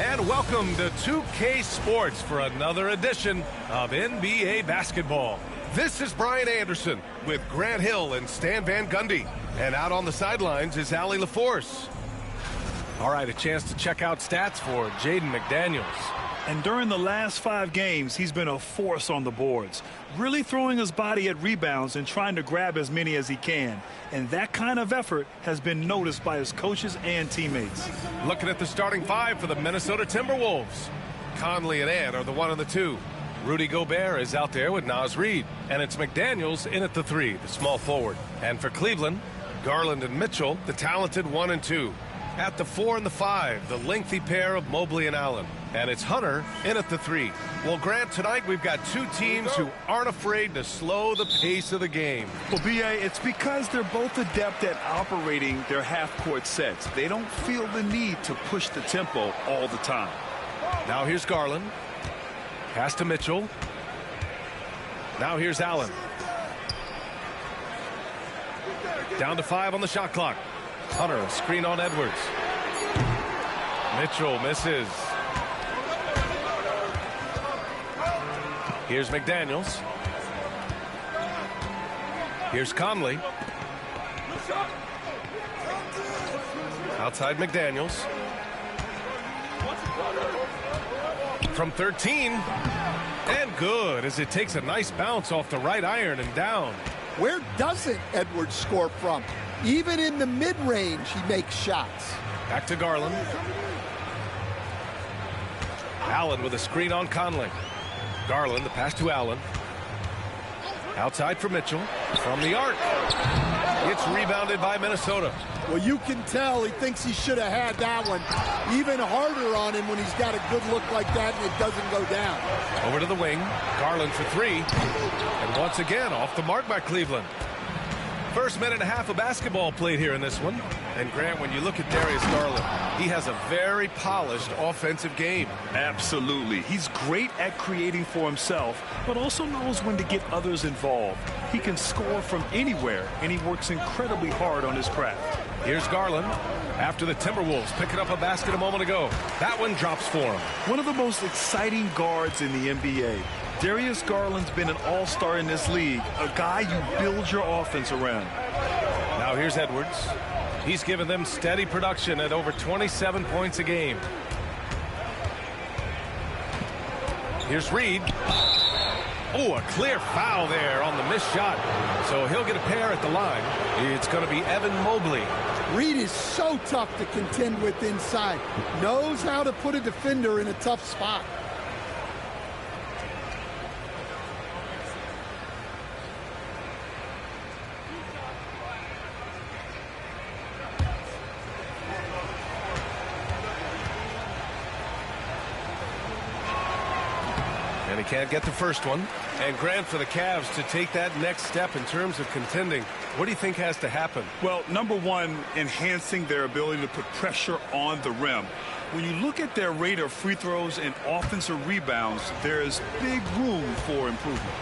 And welcome to 2K Sports for another edition of NBA basketball. This is Brian Anderson with Grant Hill and Stan Van Gundy. And out on the sidelines is Allie LaForce. All right, a chance to check out stats for Jaden McDaniels. And during the last 5 games, he's been a force on the boards, really throwing his body at rebounds and trying to grab as many as he can. And that kind of effort has been noticed by his coaches and teammates. Looking at the starting 5 for the Minnesota Timberwolves. Conley and Ant are the 1 and the 2. Rudy Gobert is out there with Naz Reid. And it's McDaniels in at the 3, the small forward. And for Cleveland, Garland and Mitchell, the talented 1 and 2. At the 4 and the 5, the lengthy pair of Mobley and Allen. And it's Hunter in at the 3. Well, Grant, tonight we've got 2 teams who aren't afraid to slow the pace of the game. Well, B.A., it's because they're both adept at operating their half-court sets. They don't feel the need to push the tempo all the time. Now here's Garland. Pass to Mitchell. Now here's Allen. Down to 5 on the shot clock. Hunter, a screen on Edwards. Mitchell misses. Here's McDaniels. Here's Conley. Outside McDaniels. From 13. And good as it takes a nice bounce off the right iron and down. Where doesn't Edwards score from? Even in the mid-range, he makes shots. Back to Garland. Allen with a screen on Conley. Garland, the pass to Allen. Outside for Mitchell. From the arc. It's rebounded by Minnesota. Well, you can tell he thinks he should have had that one. Even harder on him when he's got a good look like that and it doesn't go down. Over to the wing. Garland for 3. And once again, off the mark by Cleveland. First minute and a half of basketball played here in this one. And Grant, when you look at Darius Garland, he has a very polished offensive game. Absolutely. He's great at creating for himself, but also knows when to get others involved. He can score from anywhere, and he works incredibly hard on his craft. Here's Garland after the Timberwolves picking up a basket a moment ago. That one drops for him. One of the most exciting guards in the NBA. Darius Garland's been an all-star in this league, a guy you build your offense around. Now here's Edwards. He's given them steady production at over 27 points a game. Here's Reid. Oh, a clear foul there on the missed shot. So he'll get a pair at the line. It's going to be Evan Mobley. Reid is so tough to contend with inside. Knows how to put a defender in a tough spot. And he can't get the first one. And Grant, for the Cavs to take that next step in terms of contending, what do you think has to happen? Well, number one, enhancing their ability to put pressure on the rim. When you look at their rate of free throws and offensive rebounds, there is big room for improvement.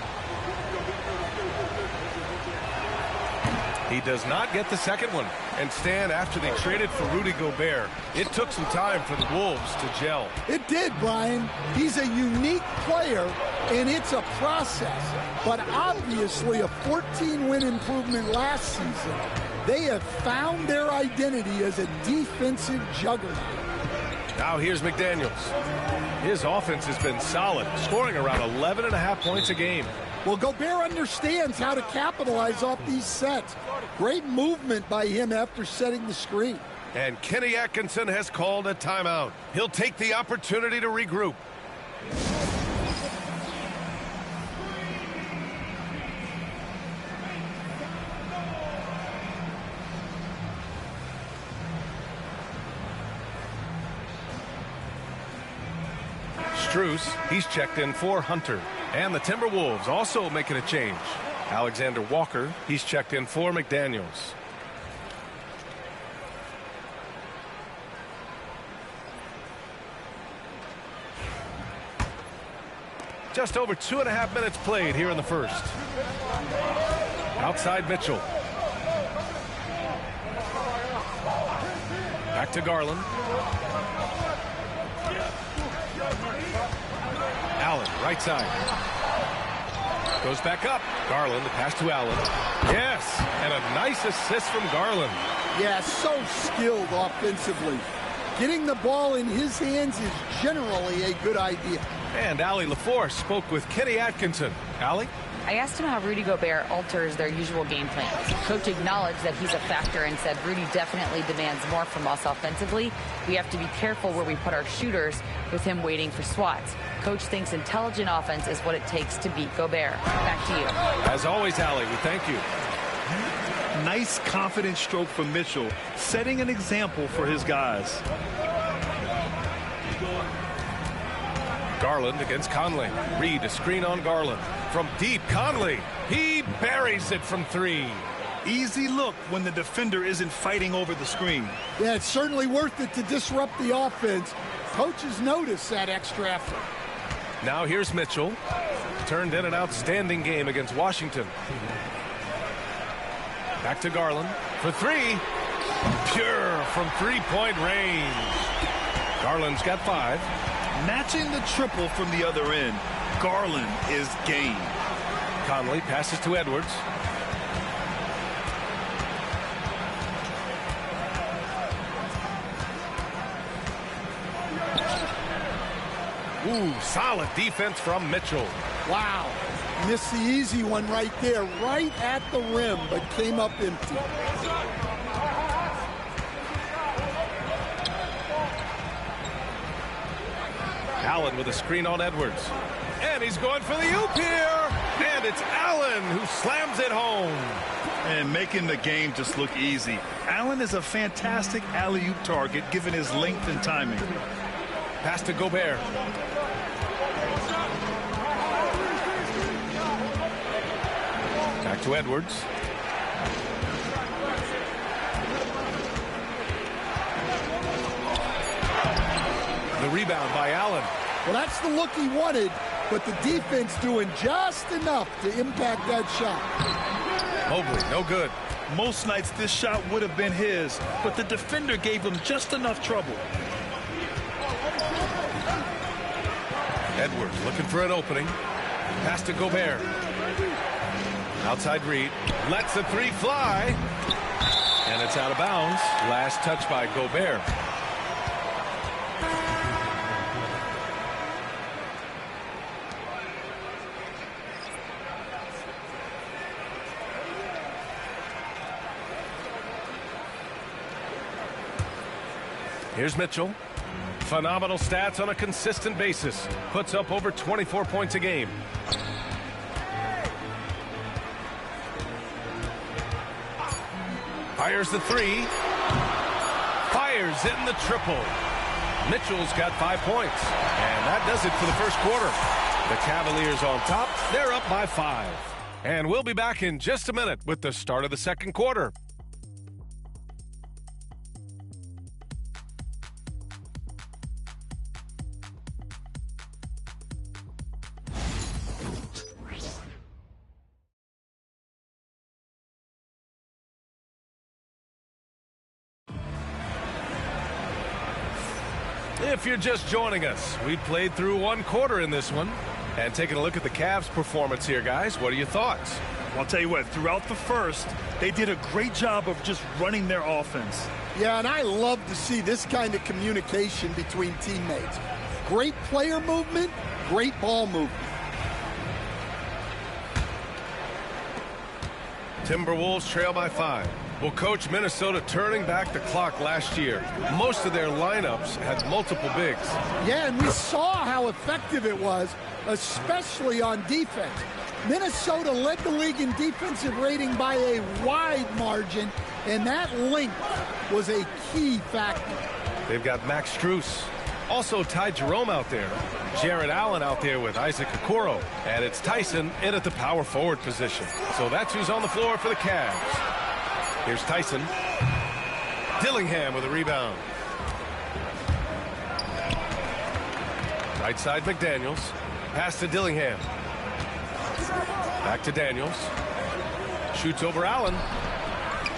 He does not get the second one. And Stan, after they traded for Rudy Gobert, it took some time for the Wolves to gel. It did, Brian. He's a unique player, and it's a process. But obviously a 14-win improvement last season. They have found their identity as a defensive juggernaut. Now here's McDaniels. His offense has been solid, scoring around 11.5 points a game. Well, Gobert understands how to capitalize off these sets. Great movement by him after setting the screen. And Kenny Atkinson has called a timeout. He'll take the opportunity to regroup. Strus, he's checked in for Hunter. And the Timberwolves also making a change. Alexander Walker, he's checked in for McDaniels. Just over 2.5 minutes played here in the first. Outside Mitchell. Back to Garland. right side. Goes back up. Garland, the pass to Allen. Yes, and a nice assist from Garland. Yeah, so skilled offensively. Getting the ball in his hands is generally a good idea. And Allie LaForce spoke with Kenny Atkinson. Allie? I asked him how Rudy Gobert alters their usual game plans. Coach acknowledged that he's a factor and said Rudy definitely demands more from us offensively. We have to be careful where we put our shooters with him waiting for swats. Coach thinks intelligent offense is what it takes to beat Gobert. Back to you. As always, Allie, we thank you. Nice, confident stroke from Mitchell, setting an example for his guys. Garland against Conley. Reed, a screen on Garland. From deep, Conley. He buries it from three. Easy look when the defender isn't fighting over the screen. Yeah, it's certainly worth it to disrupt the offense. Coaches notice that extra effort. Now here's Mitchell. Turned in an outstanding game against Washington. Back to Garland for three. Pure from three-point range. Garland's got 5. Matching the triple from the other end. Garland is game. Conley passes to Edwards. Ooh, solid defense from Mitchell. Wow. Missed the easy one right there, right at the rim, but came up empty. Allen with a screen on Edwards. And he's going for the oop here. And it's Allen who slams it home. And making the game just look easy. Allen is a fantastic alley-oop target given his length and timing. Pass to Gobert. Back to Edwards. The rebound by Allen. Well, that's the look he wanted, but the defense doing just enough to impact that shot. Mobley, no good. Most nights this shot would have been his, but the defender gave him just enough trouble. Edwards looking for an opening. Pass to Gobert. Outside Reed. Lets the three fly. And it's out of bounds. Last touch by Gobert. Here's Mitchell. Phenomenal stats on a consistent basis. Puts up over 24 points a game. Fires the three. Fires in the triple. Mitchell's got 5 points. And that does it for the first quarter. The Cavaliers on top. They're up by 5. And we'll be back in just a minute with the start of the second quarter. If you're just joining us, we played through one quarter in this one. And taking a look at the Cavs' performance here, guys, what are your thoughts? I'll tell you what, throughout the first, they did a great job of just running their offense. Yeah, and I love to see this kind of communication between teammates. Great player movement, great ball movement. Timberwolves trail by 5. Well, Coach, Minnesota turning back the clock last year. Most of their lineups had multiple bigs. Yeah, and we saw how effective it was, especially on defense. Minnesota led the league in defensive rating by a wide margin, and that length was a key factor. They've got Max Strus. Also Ty Jerome out there. Jared Allen out there with Isaac Okoro. And it's Tyson in at the power forward position. So that's who's on the floor for the Cavs. Here's Tyson. Dillingham with a rebound. Right side McDaniels. Pass to Dillingham. Back to Daniels. Shoots over Allen.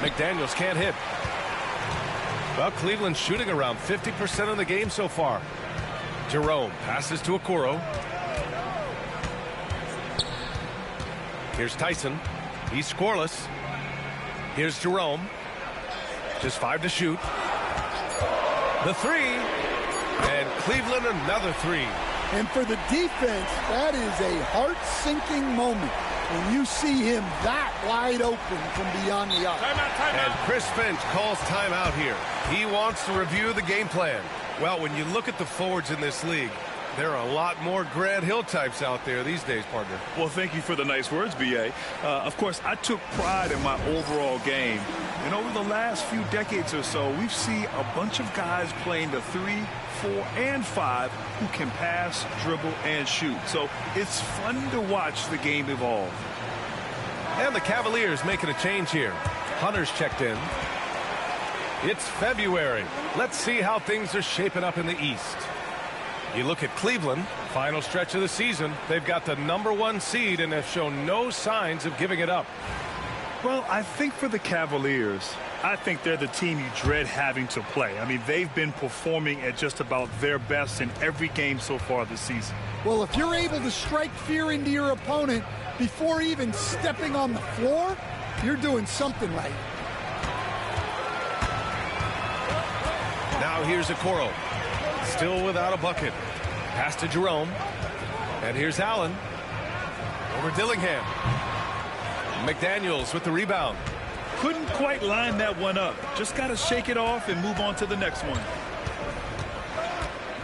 McDaniels can't hit. Well, Cleveland's shooting around 50% of the game so far. Jerome passes to Okoro. Here's Tyson. He's scoreless. Here's Jerome. Just 5 to shoot. The 3. And Cleveland another 3. And for the defense, that is a heart-sinking moment when you see him that wide open from beyond the arc. And Chris Finch calls timeout here. He wants to review the game plan. Well, when you look at the forwards in this league, there are a lot more Grant Hill types out there these days, partner. Well, thank you for the nice words, B.A. Of course, I took pride in my overall game. And over the last few decades or so, we've seen a bunch of guys playing the 3, 4, and 5 who can pass, dribble, and shoot. So it's fun to watch the game evolve. And the Cavaliers making a change here. Hunter's checked in. It's February. Let's see how things are shaping up in the East. You look at Cleveland, final stretch of the season. They've got the #1 seed and have shown no signs of giving it up. Well, I think for the Cavaliers, I think they're the team you dread having to play. I mean, they've been performing at just about their best in every game so far this season. Well, if you're able to strike fear into your opponent before even stepping on the floor, you're doing something right. Now here's Okoro. Still without a bucket. Pass to Jerome. And here's Allen. Over Dillingham. McDaniels with the rebound. Couldn't quite line that one up. Just got to shake it off and move on to the next one.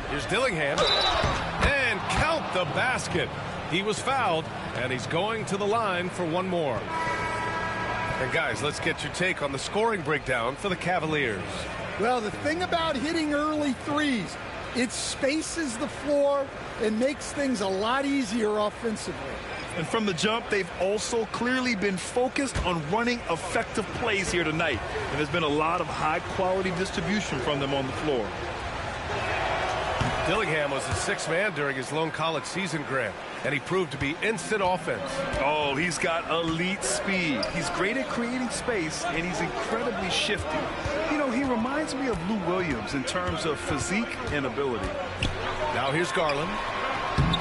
Here's Dillingham. And count the basket. He was fouled, and he's going to the line for one more. And guys, let's get your take on the scoring breakdown for the Cavaliers. Well, the thing about hitting early threes, it spaces the floor and makes things a lot easier offensively. And from the jump, they've also clearly been focused on running effective plays here tonight. And there's been a lot of high-quality distribution from them on the floor. Dillingham was the 6th man during his lone college season, Grant, and he proved to be instant offense. Oh, he's got elite speed. He's great at creating space, and he's incredibly shifty. You know, he reminds me of Lou Williams in terms of physique and ability. Now here's Garland.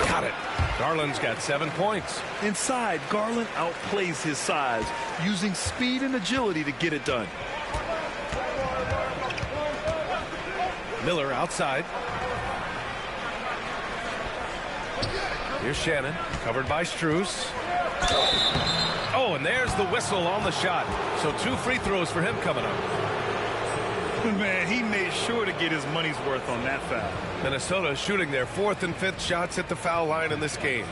Got it. Garland's got 7 points. Inside, Garland outplays his size, using speed and agility to get it done. Miller outside. Here's Shannon, covered by Strus. Oh, and there's the whistle on the shot. So 2 free throws for him coming up. Man, he made sure to get his money's worth on that foul. Minnesota shooting their 4th and 5th shots at the foul line in this game.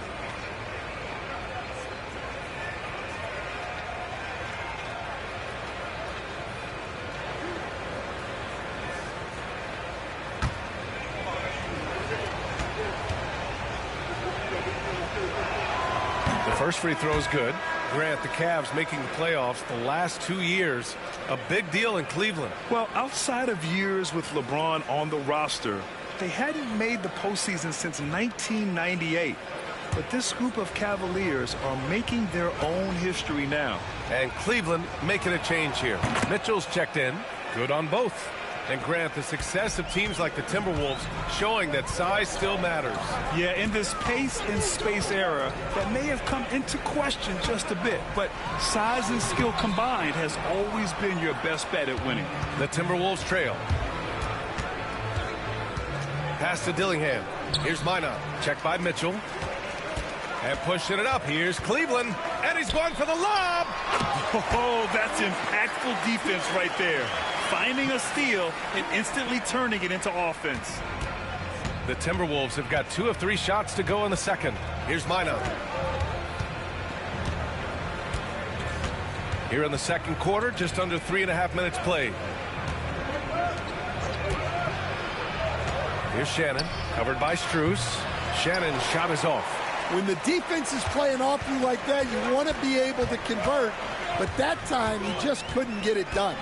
The first free throw is good. Grant, the Cavs making the playoffs the last 2 years. A big deal in Cleveland. Well, outside of years with LeBron on the roster, they hadn't made the postseason since 1998. But this group of Cavaliers are making their own history now. And Cleveland making a change here. Mitchell's checked in. Good on both. And Grant, the success of teams like the Timberwolves showing that size still matters. Yeah, in this pace and space era, that may have come into question just a bit, but size and skill combined has always been your best bet at winning. The Timberwolves trail. Pass to Dillingham. Here's Minot. Checked by Mitchell. And pushing it up. Here's Cleveland. And he's going for the lob. Oh, that's impactful defense right there. Finding a steal and instantly turning it into offense. The Timberwolves have got 2 of 3 shots to go in the second. Here's Minot. Here in the second quarter, just under 3.5 minutes played. Here's Shannon, covered by Strus. Shannon's shot is off. When the defense is playing off you like that, you want to be able to convert, but that time he just couldn't get it done.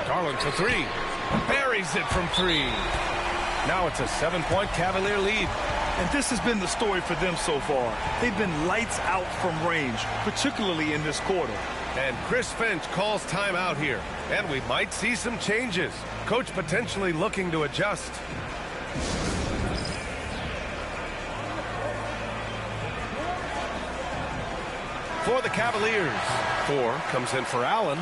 Garland for 3. Buries it from 3. Now it's a 7-point Cavalier lead. And this has been the story for them so far. They've been lights out from range, particularly in this quarter. And Chris Finch calls timeout here. And we might see some changes. Coach potentially looking to adjust. for the Cavaliers. 4 comes in for Allen,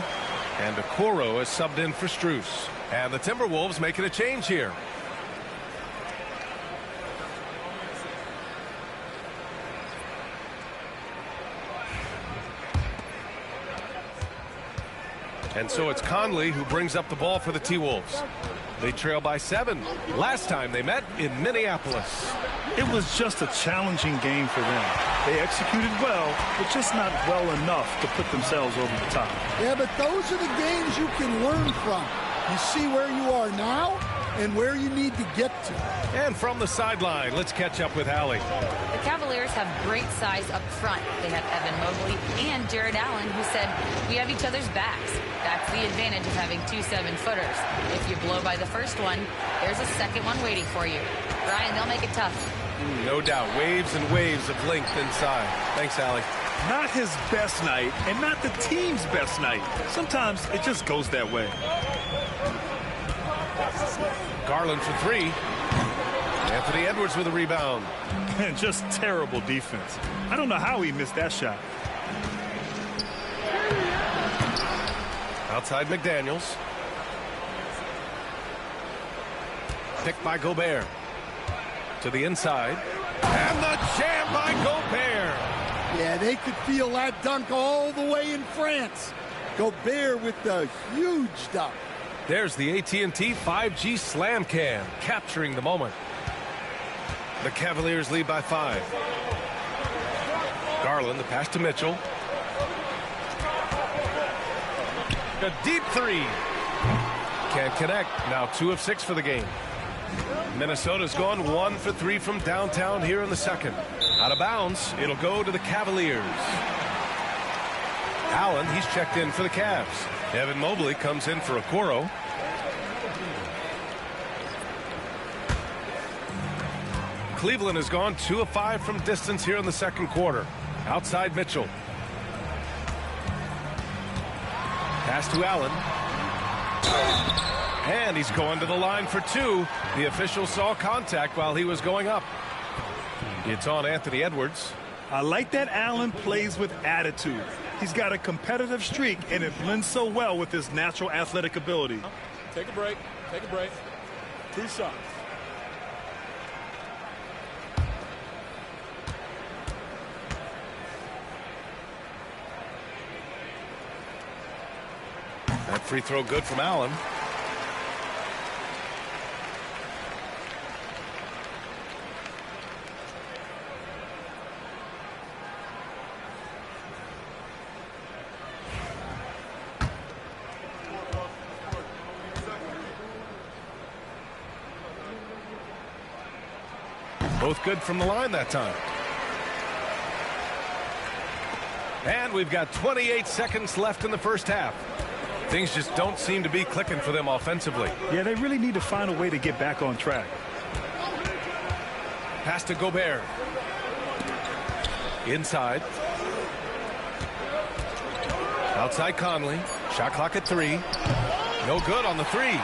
and Okoro is subbed in for Strus. And the Timberwolves making a change here. And so it's Conley who brings up the ball for the T-Wolves. They trail by 7. Last time they met in Minneapolis. It was just a challenging game for them. They executed well, but just not well enough to put themselves over the top. Yeah, but those are the games you can learn from. You see where you are now and where you need to get to. And from the sideline, let's catch up with Hallie. The Cavaliers have great size up front. They have Evan Mobley and Jared Allen, who said, "We have each other's backs." That's the advantage of having 2 7-footers. If you blow by the first one, there's a second one waiting for you. Brian, they'll make it tough. No doubt. Waves and waves of length inside. Thanks, Hallie. Not his best night, and not the team's best night. Sometimes it just goes that way. Garland for 3. Anthony Edwards with a rebound. And just terrible defense. I don't know how he missed that shot. Outside McDaniels. Picked by Gobert. To the inside. And the jam by Gobert. Yeah, they could feel that dunk all the way in France. Gobert with the huge dunk. There's the AT&T 5G Slam Cam, capturing the moment. The Cavaliers lead by 5. Garland, the pass to Mitchell. A deep 3. Can't connect. Now 2 of 6 for the game. Minnesota's gone 1 for 3 from downtown here in the second. Out of bounds, it'll go to the Cavaliers. Allen, he's checked in for the Cavs. Evan Mobley comes in for Okoro. Cleveland has gone 2 of 5 from distance here in the second quarter. Outside Mitchell. Pass to Allen. And he's going to the line for 2. The official saw contact while he was going up. It's on Anthony Edwards. I like that Allen plays with attitude. He's got a competitive streak, and it blends so well with his natural athletic ability. Take a break. Take a break. 2 shots. That free throw good from Allen. Both good from the line that time. And we've got 28 seconds left in the first half. Things just don't seem to be clicking for them offensively. Yeah, they really need to find a way to get back on track. Pass to Gobert. Inside. Outside Conley. Shot clock at 3. No good on the 3.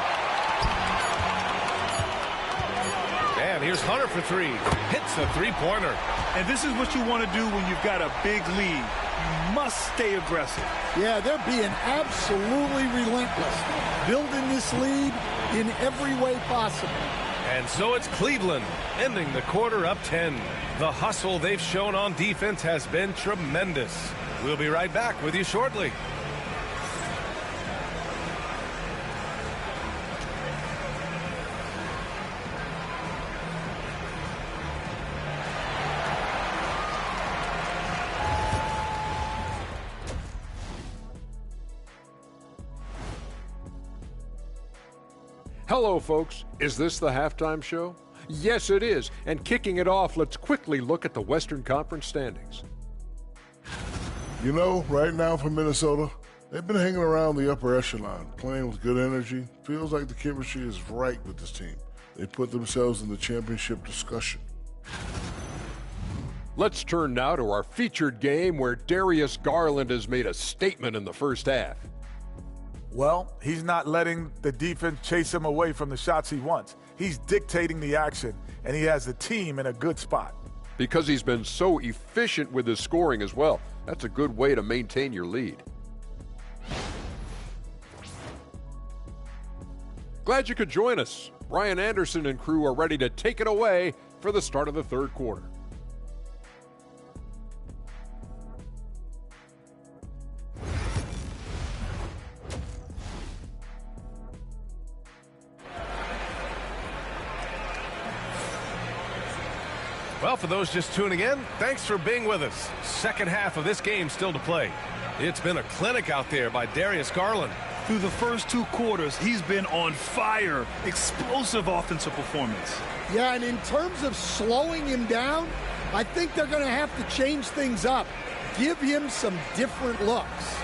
And here's Hunter for 3. Hits a 3-pointer. And this is what you want to do when you've got a big lead. You must stay aggressive. Yeah, they're being absolutely relentless, building this lead in every way possible. And so it's Cleveland ending the quarter up 10. The hustle they've shown on defense has been tremendous. We'll be right back with you shortly. Hello, folks. Is this the halftime show? Yes, it is. And kicking it off, let's quickly look at the Western Conference standings. You know, right now for Minnesota, they've been hanging around the upper echelon, playing with good energy. Feels like the chemistry is right with this team. They put themselves in the championship discussion. Let's turn now to our featured game where Darius Garland has made a statement in the first half. Well, he's not letting the defense chase him away from the shots he wants. He's dictating the action, and he has the team in a good spot. because he's been so efficient with his scoring as well. That's a good way to maintain your lead. Glad you could join us. Brian Anderson and crew are ready to take it away for the start of the third quarter. Well, for those just tuning in, thanks for being with us. Second half of this game still to play. It's been a clinic out there by Darius Garland. Through the first 2 quarters, he's been on fire. Explosive offensive performance. Yeah, and in terms of slowing him down, I think they're going to have to change things up. Give him some different looks.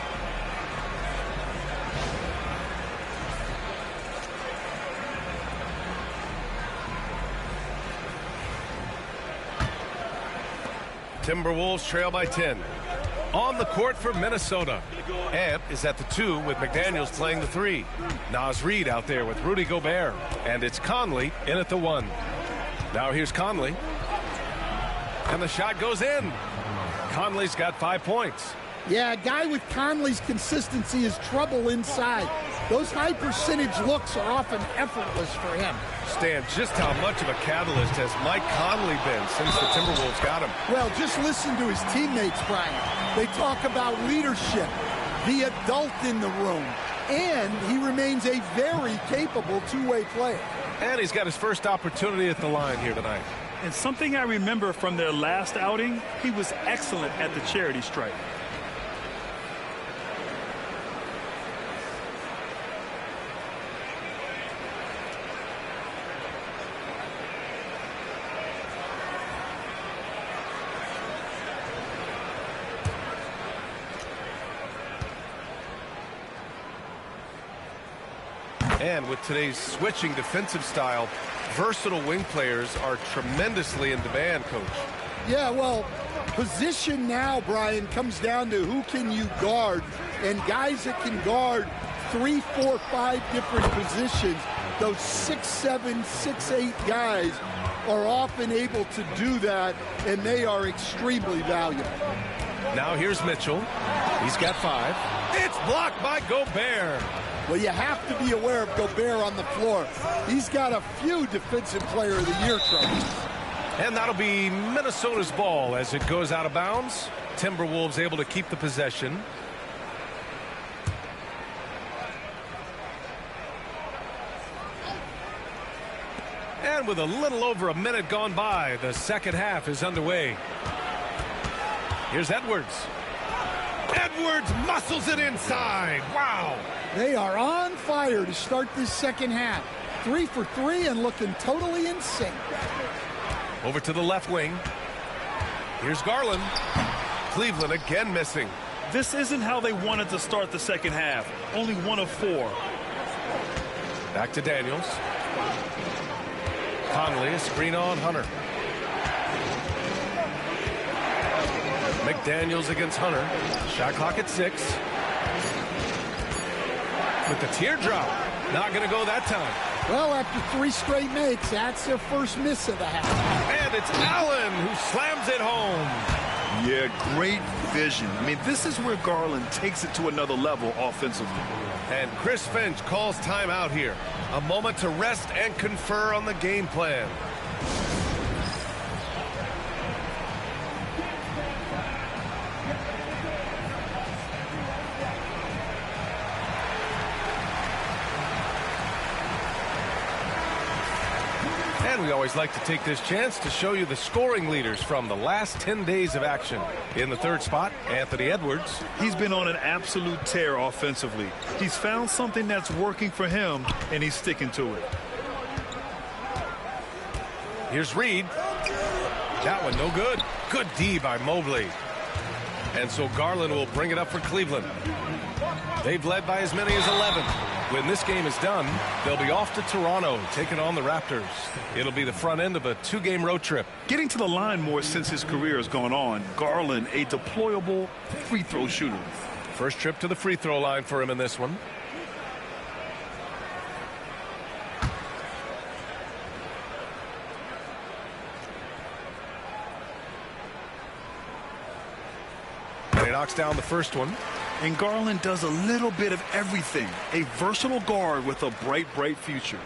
Timberwolves trail by 10. On the court for Minnesota. Ant is at the 2 with McDaniels playing the 3. Naz Reid out there with Rudy Gobert. And it's Conley in at the 1. Now here's Conley. And the shot goes in. Conley's got 5 points. Yeah, a guy with Conley's consistency is trouble inside. Those high percentage looks are often effortless for him. Stan, just how much of a catalyst has Mike Conley been since the Timberwolves got him? Well, just listen to his teammates, Brian. They talk about leadership, the adult in the room, and he remains a very capable two-way player. And he's got his first opportunity at the line here tonight. And something I remember from their last outing, he was excellent at the charity stripe. And with today's switching defensive style, versatile wing players are tremendously in demand, Coach. Yeah, well, position now, Brian, comes down to who can you guard. And guys that can guard 3, 4, 5 different positions, those 6'7", 6'8" guys are often able to do that, and they are extremely valuable. Now here's Mitchell. He's got 5. It's blocked by Gobert. Well, you have to be aware of Gobert on the floor. He's got a few Defensive Player of the Year trophies. And that'll be Minnesota's ball as it goes out of bounds. Timberwolves able to keep the possession. And with a little over a minute gone by, the second half is underway. Here's Edwards. Edwards muscles it inside. Wow. They are on fire to start this second half. 3 for 3 and looking totally in sync. Over to the left wing. Here's Garland. Cleveland again missing. This isn't how they wanted to start the second half. Only 1 of 4. Back to Daniels. Conley, a screen on Hunter. McDaniels against Hunter. Shot clock at 6. With the teardrop. Not going to go that time. Well, after 3 straight makes, that's their first miss of the half. And it's Allen who slams it home. Yeah, great vision. I mean, this is where Garland takes it to another level offensively. And Chris Finch calls timeout here. A moment to rest and confer on the game plan. And we always like to take this chance to show you the scoring leaders from the last 10 days of action. In the third spot, Anthony Edwards. He's been on an absolute tear offensively. He's found something that's working for him, and he's sticking to it. Here's Reid. That one no good. Good D by Mobley. And so Garland will bring it up for Cleveland. They've led by as many as 11. When this game is done, they'll be off to Toronto, taking on the Raptors. It'll be the front end of a 2-game road trip. Getting to the line more since his career has gone on. Garland, a deployable free throw shooter. First trip to the free throw line for him in this one. knocks down the first one. And Garland does a little bit of everything. A versatile guard with a bright, bright future.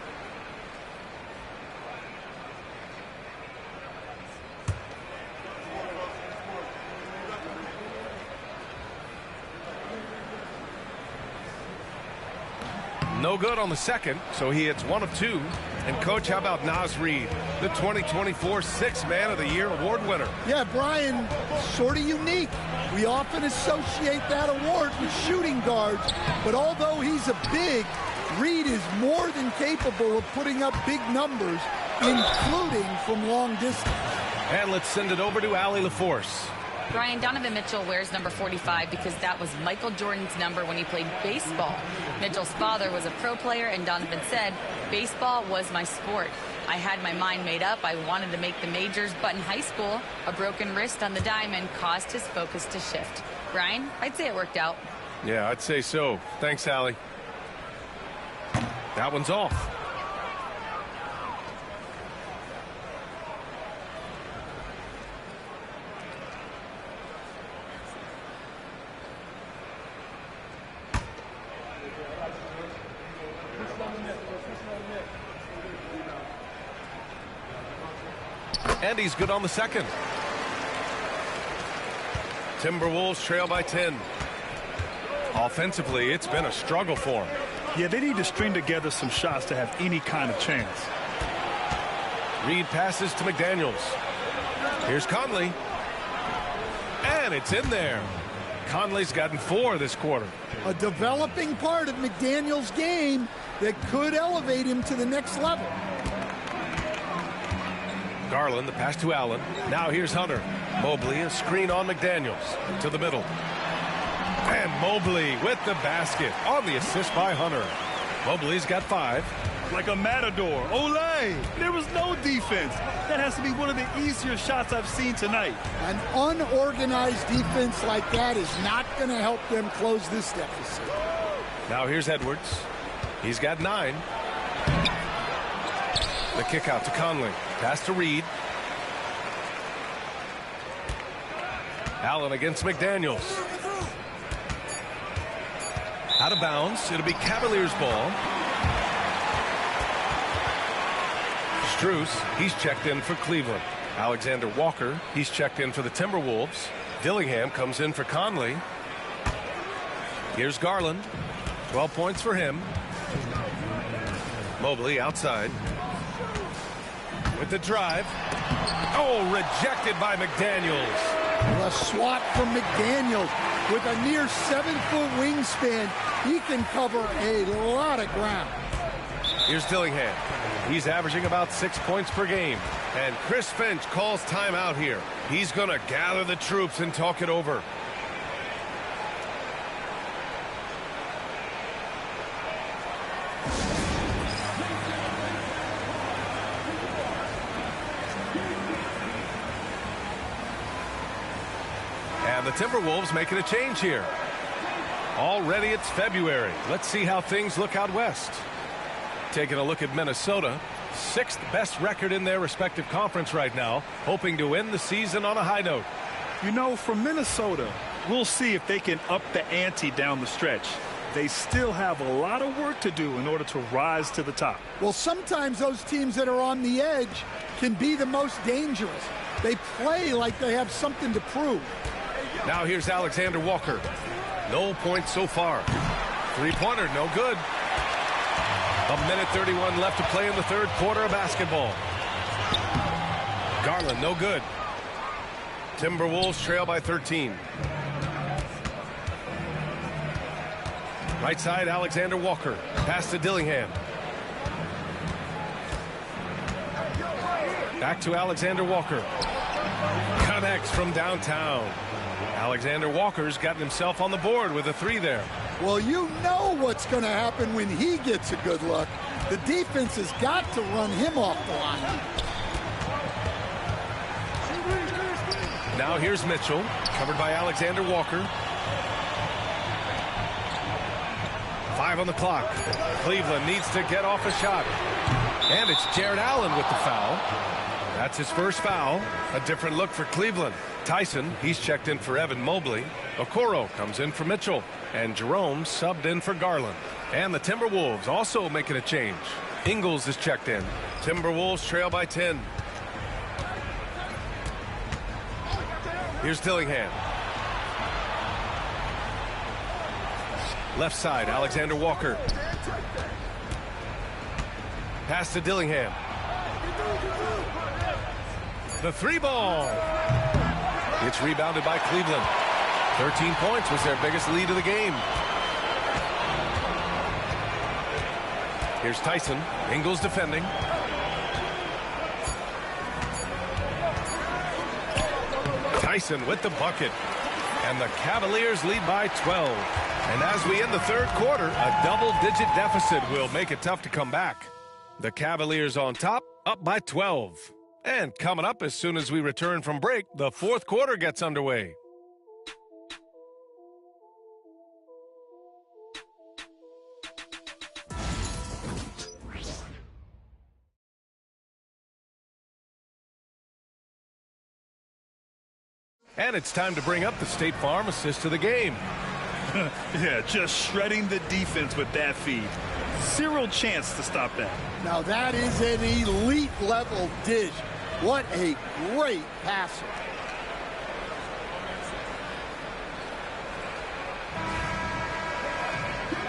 No good on the second, so he hits 1 of 2. And, Coach, how about Naz Reid, the 2024 Sixth Man of the Year award winner? Yeah, Brian, sort of unique. We often associate that award with shooting guards, but although he's a big, Reid is more than capable of putting up big numbers, including from long distance. And let's send it over to Allie LaForce. Brian, Donovan Mitchell wears number 45 because that was Michael Jordan's number when he played baseball. Mitchell's father was a pro player, and Donovan said, baseball was my sport. I had my mind made up. I wanted to make the majors, but in high school, a broken wrist on the diamond caused his focus to shift. Brian, I'd say it worked out. Yeah, I'd say so. Thanks, Allie. That one's off. And he's good on the second. Timberwolves trail by 10. Offensively, it's been a struggle for them. Yeah, they need to string together some shots to have any kind of chance. Reid passes to McDaniels. Here's Conley. And it's in there. Conley's gotten 4 this quarter. A developing part of McDaniels' game that could elevate him to the next level. Garland, the pass to Allen. Now here's Hunter. Mobley, a screen on McDaniels. To the middle. And Mobley with the basket on the assist by Hunter. Mobley's got 5. Like a matador. Olay! There was no defense. That has to be one of the easier shots I've seen tonight. An unorganized defense like that is not going to help them close this deficit. Now here's Edwards. He's got 9. The kick out to Conley. Pass to Reid. Allen against McDaniels. Out of bounds. It'll be Cavaliers ball. Strus, he's checked in for Cleveland. Alexander Walker, he's checked in for the Timberwolves. Dillingham comes in for Conley. Here's Garland. 12 points for him. Mobley outside. With the drive. Oh, rejected by McDaniels. A swat from McDaniels. With a near 7-foot wingspan, he can cover a lot of ground. Here's Dillingham. He's averaging about 6 points per game. And Chris Finch calls timeout here. He's going to gather the troops and talk it over. And the Timberwolves making a change here. Already it's February. Let's see how things look out west. Taking a look at Minnesota, 6th best record in their respective conference right now, hoping to end the season on a high note. You know, for Minnesota, we'll see if they can up the ante down the stretch. They still have a lot of work to do in order to rise to the top. Well, sometimes those teams that are on the edge can be the most dangerous. They play like they have something to prove. Now here's Alexander Walker. No points so far. Three-pointer, no good. 1:31 left to play in the third quarter of basketball. Garland, no good. Timberwolves trail by 13. Right side, Alexander Walker. Pass to Dillingham. Back to Alexander Walker. Connects from downtown. Alexander Walker's gotten himself on the board with a 3 there. Well, you know what's going to happen when he gets a good look. The defense has got to run him off the line. Now here's Mitchell, covered by Alexander Walker. 5 on the clock. Cleveland needs to get off a shot. And it's Jared Allen with the foul. That's his first foul. A different look for Cleveland. Tyson, he's checked in for Evan Mobley. Okoro comes in for Mitchell. And Jerome subbed in for Garland. And the Timberwolves also making a change. Ingles is checked in. Timberwolves trail by 10. Here's Dillingham. Left side, Alexander Walker. Pass to Dillingham. The three ball. It's rebounded by Cleveland. 13 points was their biggest lead of the game. Here's Tyson. Ingles defending. Tyson with the bucket. And the Cavaliers lead by 12. And as we end the third quarter, a double-digit deficit will make it tough to come back. The Cavaliers on top, up by 12. And coming up as soon as we return from break, the fourth quarter gets underway. And it's time to bring up the State Farm assist to the game. Yeah, just shredding the defense with that feed. Zero chance to stop that. Now that is an elite level dish. What a great passer.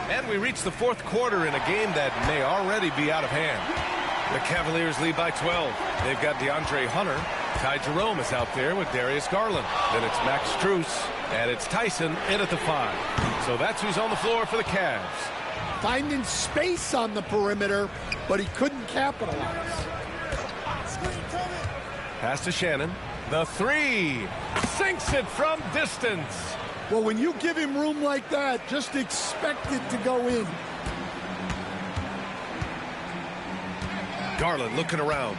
And we reach the fourth quarter in a game that may already be out of hand. The Cavaliers lead by 12. They've got DeAndre Hunter. Ty Jerome is out there with Darius Garland. Then it's Max Strus, and it's Tyson in at the 5. So that's who's on the floor for the Cavs. Finding space on the perimeter, but he couldn't capitalize. Pass to Shannon. The 3. Sinks it from distance. Well, when you give him room like that, just expect it to go in. Garland looking around.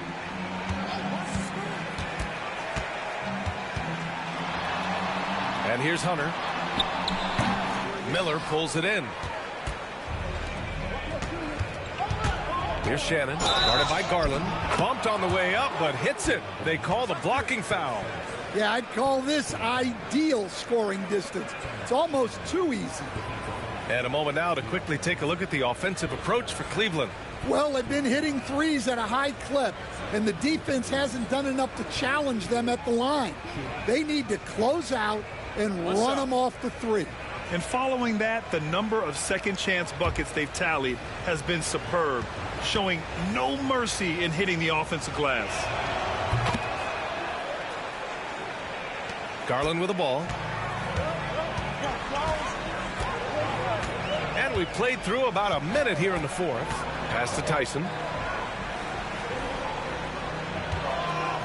And here's Hunter. Miller pulls it in. Here's Shannon, guarded by Garland. Bumped on the way up, but hits it. They call the blocking foul. Yeah, I'd call this ideal scoring distance. It's almost too easy. And a moment now to quickly take a look at the offensive approach for Cleveland. Well, they've been hitting threes at a high clip, and the defense hasn't done enough to challenge them at the line. They need to close out and run them off the 3. And following that, the number of second chance buckets they've tallied has been superb, showing no mercy in hitting the offensive glass. Garland with the ball. And we played through about a minute here in the fourth. Pass to Tyson.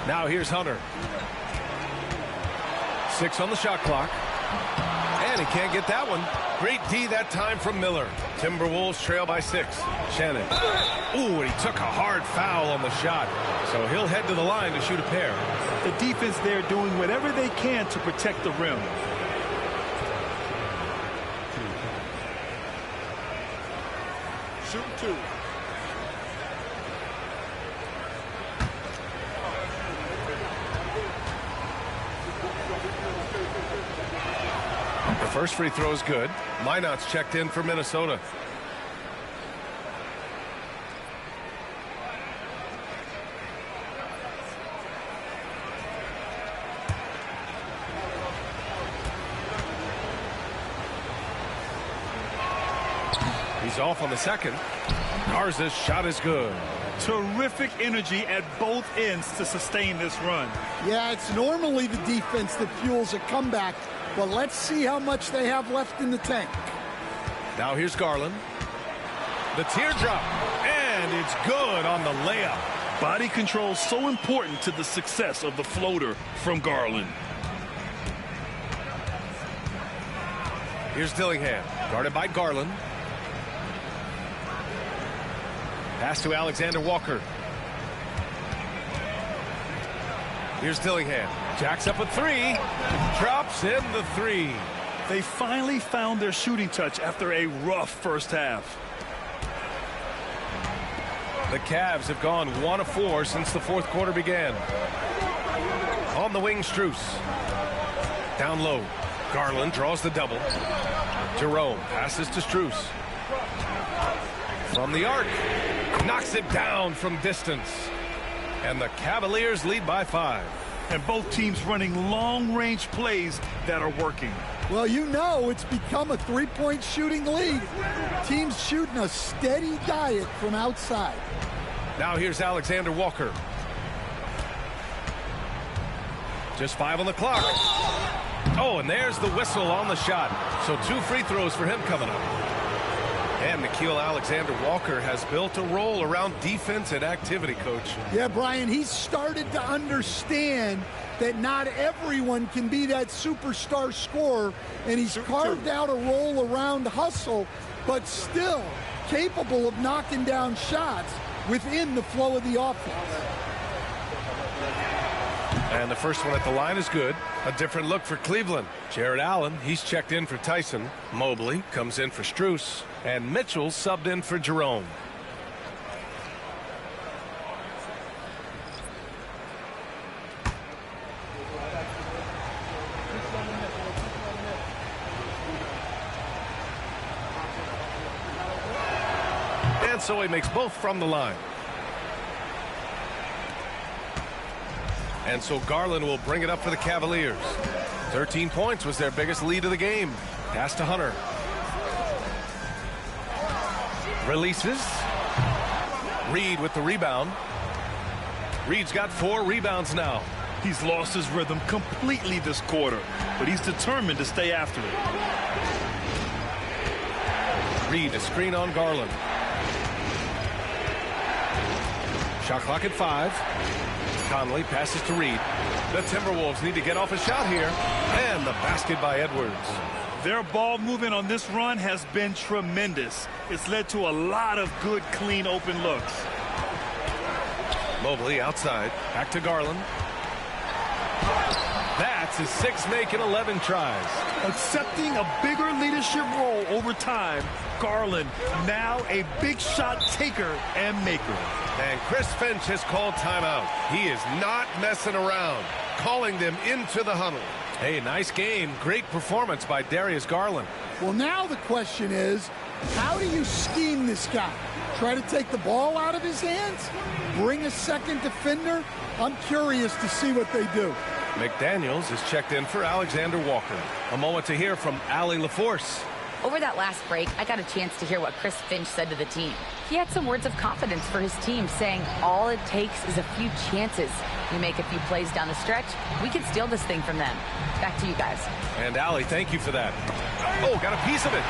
Now here's Hunter. 6 on the shot clock. And he can't get that one. Great D that time from Miller. Timberwolves trail by 6. Shannon. Ooh, and he took a hard foul on the shot. So he'll head to the line to shoot a pair. The defense there doing whatever they can to protect the rim. Shoot 2. The first free throw is good. Minot's checked in for Minnesota. He's off on the second. Garza's shot is good. Terrific energy at both ends to sustain this run. Yeah, it's normally the defense that fuels a comeback, but let's see how much they have left in the tank. Now here's Garland. The teardrop, and it's good on the layup. Body control so important to the success of the floater from Garland. Here's Dillingham, guarded by Garland. Pass to Alexander Walker. Here's Dillingham. Jacks up a 3. Drops in the 3. They finally found their shooting touch after a rough first half. The Cavs have gone 1 of 4 since the fourth quarter began. On the wing, Strus. Down low. Garland draws the double. Jerome passes to Strus. From the arc. Knocks it down from distance. And the Cavaliers lead by 5. And both teams running long-range plays that are working. Well, you know it's become a three-point shooting league. Teams shooting a steady diet from outside. Now here's Alexander Walker. Just 5 on the clock. Oh, and there's the whistle on the shot. So 2 free throws for him coming up. And Nickeil Alexander-Walker has built a role around defense and activity, Coach. Yeah, Brian, he's started to understand that not everyone can be that superstar scorer, and he's carved out a role around hustle, but still capable of knocking down shots within the flow of the offense. And the first one at the line is good. A different look for Cleveland. Jared Allen, he's checked in for Tyson. Mobley comes in for Strus. And Mitchell subbed in for Jerome. And so he makes both from the line. And so Garland will bring it up for the Cavaliers. 13 points was their biggest lead of the game. Pass to Hunter. Releases. Reed with the rebound. Reed's got 4 rebounds now. He's lost his rhythm completely this quarter, but he's determined to stay after it. Reed a screen on Garland. Shot clock at 5. Conley passes to Reed. The Timberwolves need to get off a shot here. And the basket by Edwards. Their ball movement on this run has been tremendous. It's led to a lot of good, clean, open looks. Mobley outside. Back to Garland. That's his 6th make in 11 tries. Accepting a bigger leadership role over time, Garland now a big shot taker and maker. And Chris Finch has called timeout. He is not messing around, calling them into the huddle. Hey, nice game. Great performance by Darius Garland. Well, now the question is, how do you scheme this guy? Try to take the ball out of his hands? Bring a second defender? I'm curious to see what they do. McDaniels is checked in for Alexander Walker. A moment to hear from Allie LaForce. Over that last break, I got a chance to hear what Chris Finch said to the team. He had some words of confidence for his team, saying all it takes is a few chances. We make a few plays down the stretch, we can steal this thing from them. Back to you guys. And Allie, thank you for that. Oh, got a piece of it.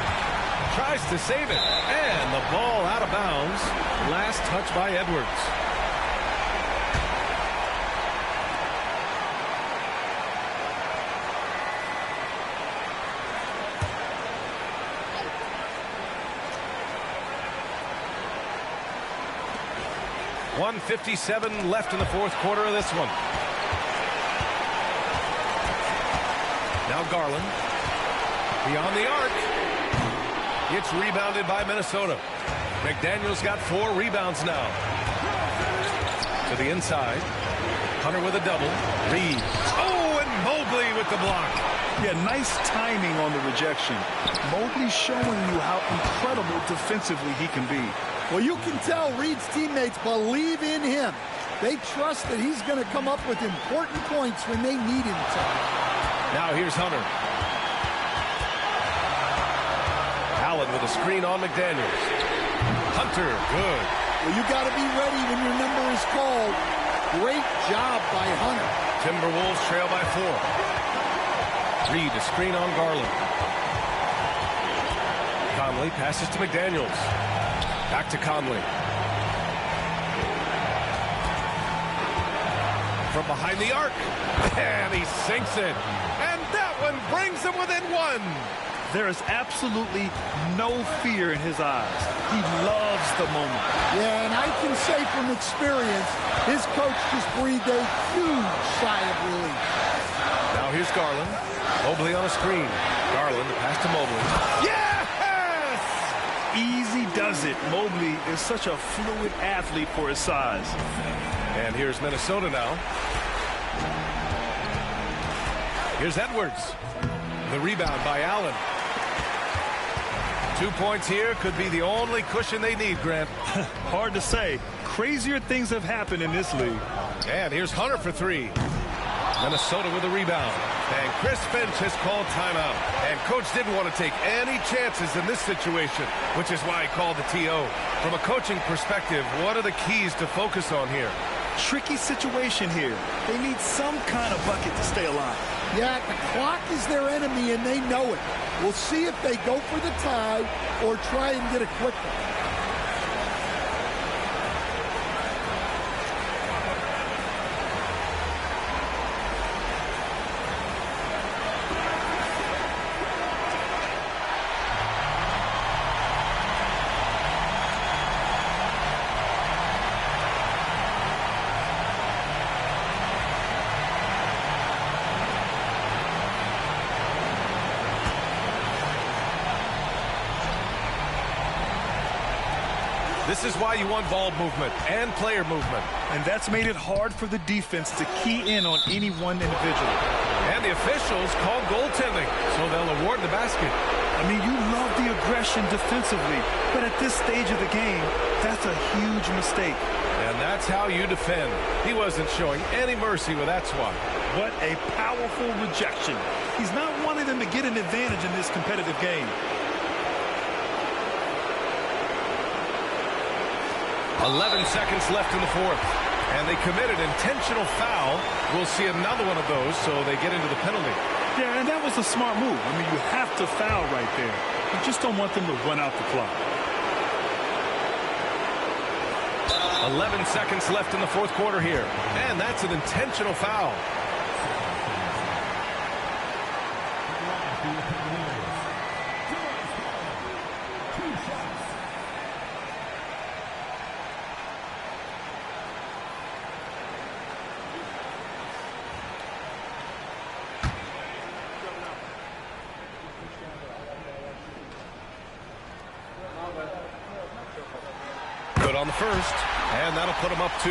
Tries to save it. And the ball out of bounds. Last touch by Edwards. .157 left in the fourth quarter of this one. Now Garland. Beyond the arc. It's rebounded by Minnesota. McDaniels got 4 rebounds now. To the inside. Hunter with a double. Reed. Oh, and Mobley with the block. Yeah, nice timing on the rejection. Mobley showing you how incredible defensively he can be. Well, you can tell Reed's teammates believe in him. They trust that he's going to come up with important points when they need him to. Now here's Hunter. Allen with a screen on McDaniels. Hunter, good. Well, you got to be ready when your number is called. Great job by Hunter. Timberwolves trail by 4. Reed a screen on Garland. Conley passes to McDaniels. Back to Conley. From behind the arc. And he sinks it. And that one brings him within 1. There is absolutely no fear in his eyes. He loves the moment. Yeah, and I can say from experience, his coach just breathed a huge sigh of relief. Now here's Garland. Mobley on a screen. Garland, the pass to Mobley. Yes! easy does it. Mobley is such a fluid athlete for his size. And here's Minnesota now. Here's Edwards. The rebound by Allen. 2 points here could be the only cushion they need, Grant. Hard to say. Crazier things have happened in this league. And here's Hunter for three. Minnesota with a rebound. And Chris Finch has called timeout. And coach didn't want to take any chances in this situation, which is why he called the TO. From a coaching perspective, what are the keys to focus on here? Tricky situation here. They need some kind of bucket to stay alive. Yeah, the clock is their enemy, and they know it. We'll see if they go for the tie or try and get a quick one. This is why you want ball movement and player movement. And that's made it hard for the defense to key in on any one individual. And the officials call goaltending, so they'll award the basket. I mean, you love the aggression defensively, but at this stage of the game, that's a huge mistake. And that's how you defend. He wasn't showing any mercy with that swat. What a powerful rejection. He's not wanting them to get an advantage in this competitive game. 11 seconds left in the fourth. And they committed intentional foul. We'll see another one of those, so they get into the penalty. Yeah, and that was a smart move. I mean, you have to foul right there. You just don't want them to run out the clock. 11 seconds left in the fourth quarter here. And that's an intentional foul. Good on the first, and that'll put him up 2.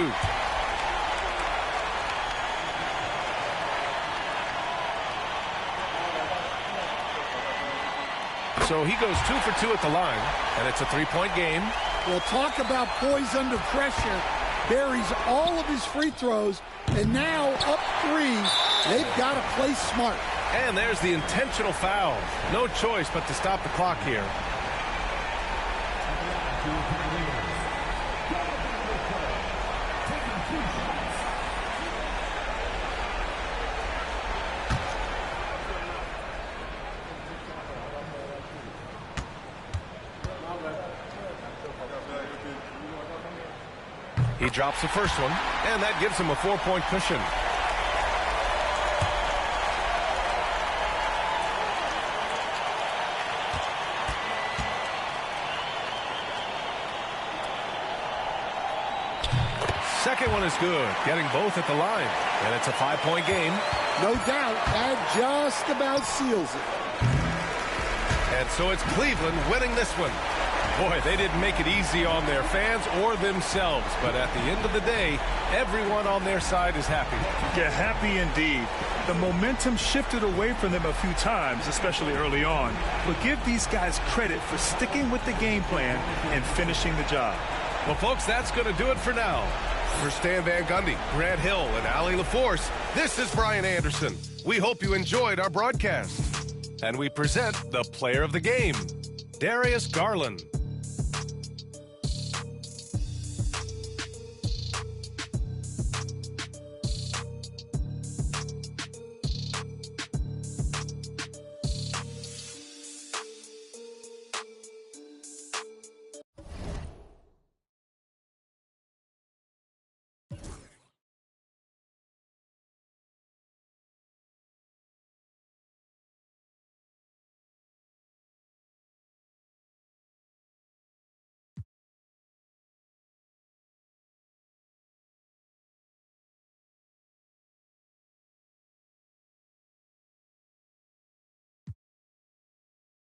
So he goes 2 for 2 at the line, and it's a 3-point game. We'll talk about poise under pressure. Buries all of his free throws, and now up 3. They've got to play smart. And there's the intentional foul. No choice but to stop the clock here. He drops the first one, and that gives him a 4-point cushion. Second one is good, getting both at the line, and it's a 5-point game. No doubt, that just about seals it. And so it's Cleveland winning this one. Boy, they didn't make it easy on their fans or themselves, but at the end of the day, everyone on their side is happy. Yeah, happy indeed. The momentum shifted away from them a few times, especially early on. But give these guys credit for sticking with the game plan and finishing the job. Well, folks, that's going to do it for now. For Stan Van Gundy, Grant Hill, and Allie LaForce, this is Brian Anderson. We hope you enjoyed our broadcast. And we present the player of the game, Darius Garland.